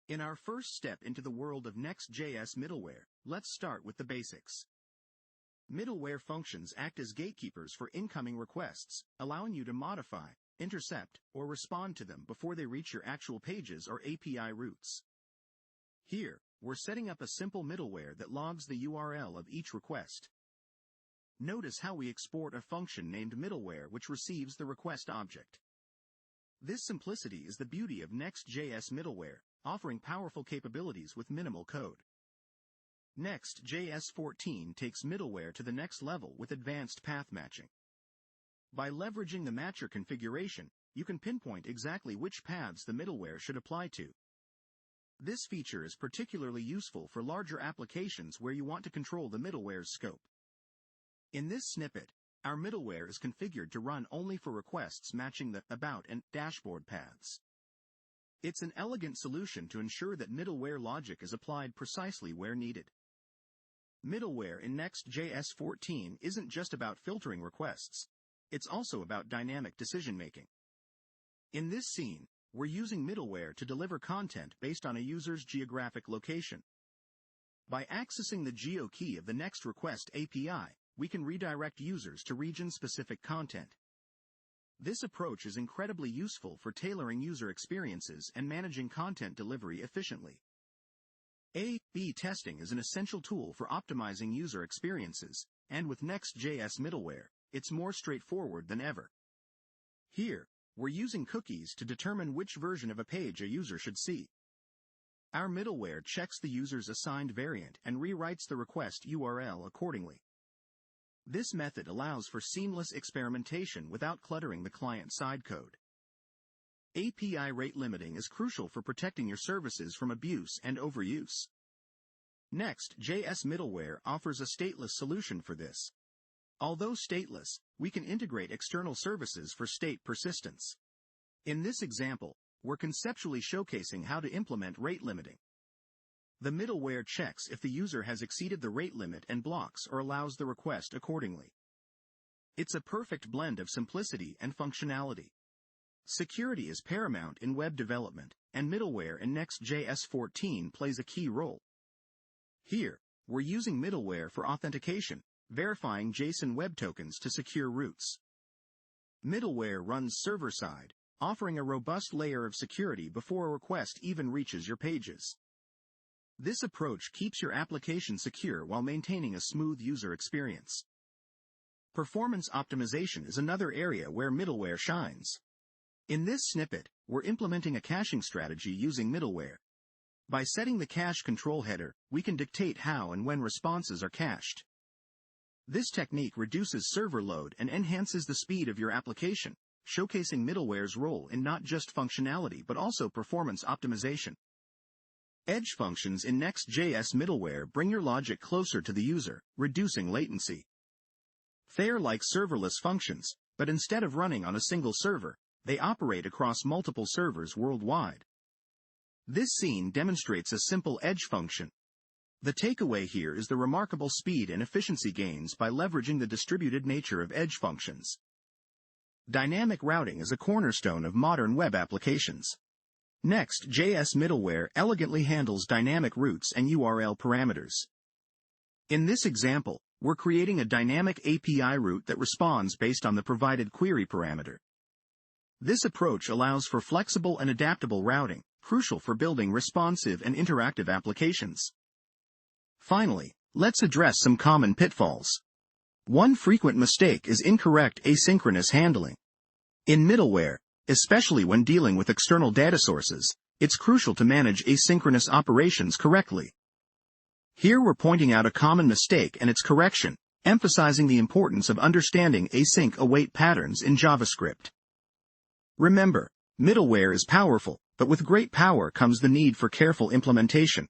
In our first step into the world of NextJS middleware, let's start with the basics. Middleware functions act as gatekeepers for incoming requests, allowing you to modify, intercept, or respond to them before they reach your actual pages or API routes. Here, we're setting up a simple middleware that logs the URL of each request. Notice how we export a function named middleware which receives the request object. This simplicity is the beauty of NextJS middleware, offering powerful capabilities with minimal code. NextJS 14 takes middleware to the next level with advanced path matching. By leveraging the matcher configuration, you can pinpoint exactly which paths the middleware should apply to. This feature is particularly useful for larger applications where you want to control the middleware's scope. In this snippet, our middleware is configured to run only for requests matching the About and Dashboard paths. It's an elegant solution to ensure that middleware logic is applied precisely where needed. Middleware in NextJS 14 isn't just about filtering requests. It's also about dynamic decision-making. In this scene, we're using middleware to deliver content based on a user's geographic location. By accessing the geo key of the Next Request API, we can redirect users to region-specific content. This approach is incredibly useful for tailoring user experiences and managing content delivery efficiently. A/B testing is an essential tool for optimizing user experiences, and with NextJS middleware, it's more straightforward than ever. Here, we're using cookies to determine which version of a page a user should see. Our middleware checks the user's assigned variant and rewrites the request URL accordingly. This method allows for seamless experimentation without cluttering the client-side code. API rate limiting is crucial for protecting your services from abuse and overuse. NextJS middleware offers a stateless solution for this. Although stateless, we can integrate external services for state persistence. In this example, we're conceptually showcasing how to implement rate limiting. The middleware checks if the user has exceeded the rate limit and blocks or allows the request accordingly. It's a perfect blend of simplicity and functionality. Security is paramount in web development, and middleware in NextJS 14 plays a key role. Here, we're using middleware for authentication, verifying JSON web tokens to secure routes. Middleware runs server-side, offering a robust layer of security before a request even reaches your pages. This approach keeps your application secure while maintaining a smooth user experience. Performance optimization is another area where middleware shines. In this snippet, we're implementing a caching strategy using middleware. By setting the cache control header, we can dictate how and when responses are cached. This technique reduces server load and enhances the speed of your application, showcasing middleware's role in not just functionality but also performance optimization. Edge functions in NextJS middleware bring your logic closer to the user, reducing latency. They're like serverless functions, but instead of running on a single server, they operate across multiple servers worldwide. This scene demonstrates a simple edge function. The takeaway here is the remarkable speed and efficiency gains by leveraging the distributed nature of edge functions. Dynamic routing is a cornerstone of modern web applications. NextJS middleware elegantly handles dynamic routes and URL parameters. In this example, we're creating a dynamic API route that responds based on the provided query parameter. This approach allows for flexible and adaptable routing, crucial for building responsive and interactive applications. Finally, let's address some common pitfalls. One frequent mistake is incorrect asynchronous handling. In middleware, especially when dealing with external data sources, it's crucial to manage asynchronous operations correctly. Here we're pointing out a common mistake and its correction, emphasizing the importance of understanding async await patterns in JavaScript. Remember, middleware is powerful, but with great power comes the need for careful implementation.